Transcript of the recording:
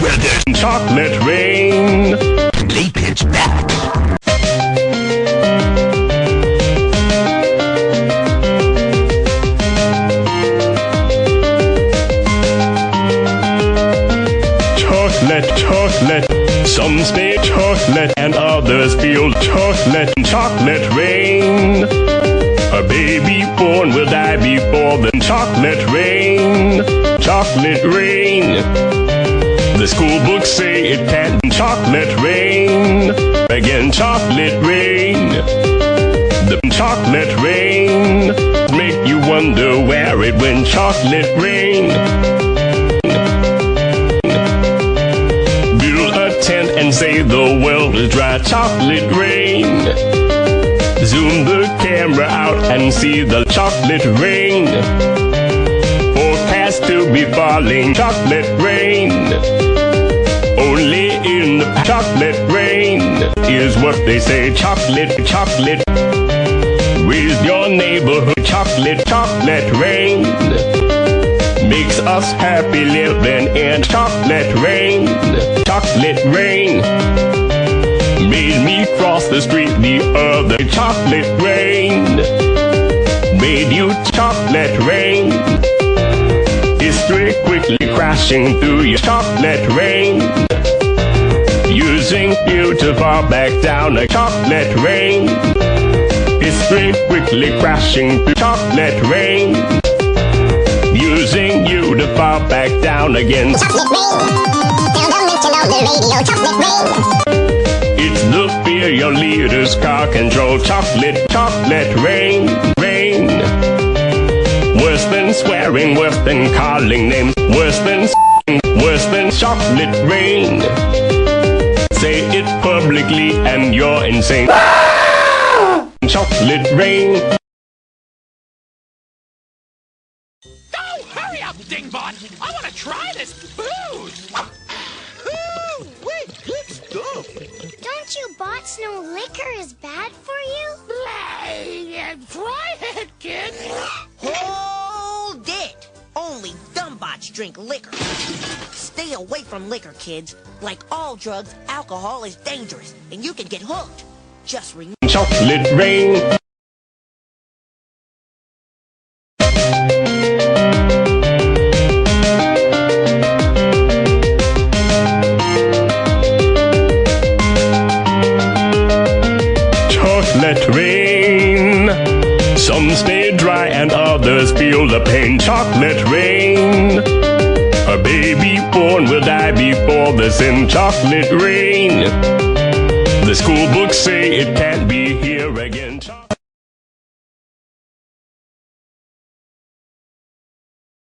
weather. Chocolate rain. They pitch back. Chocolate, some say chocolate and others feel chocolate. Chocolate rain. A baby born will die before the chocolate rain. Chocolate rain. The school books say it can't. Chocolate rain. Again, chocolate rain. The chocolate rain make you wonder where it went. Chocolate rain. And say the world is dry. Chocolate rain. Zoom the camera out and see the chocolate rain. Forecast to be falling. Chocolate rain. Only in the chocolate rain is what they say. Chocolate, chocolate. With your neighborhood. Chocolate, chocolate rain makes us happy living in chocolate rain. Chocolate rain made me cross the street the other. Chocolate rain made you chocolate rain. History quickly crashing through your chocolate rain, using you to fall back down a chocolate rain. History quickly crashing through chocolate rain, using you to fall back down again. Chocolate rain. Tell them mention on the radio. Chocolate rain. It's the fear your leaders car control. Chocolate, chocolate rain, rain. Worse than swearing, worse than calling names, worse than chocolate rain. Say it publicly and you're insane. Chocolate rain. Hurry up, dingbot! I want to try this booze! Wait, good stuff! Don't you bots know liquor is bad for you? Try it, kid! Hold it! Only dumb bots drink liquor. Stay away from liquor, kids. Like all drugs, alcohol is dangerous, and you can get hooked. Just remember. Chocolate rain. Chocolate rain. Some stay dry and others feel the pain. Chocolate rain. A baby born will die before the sin. Chocolate rain. The school books say it can't be here again.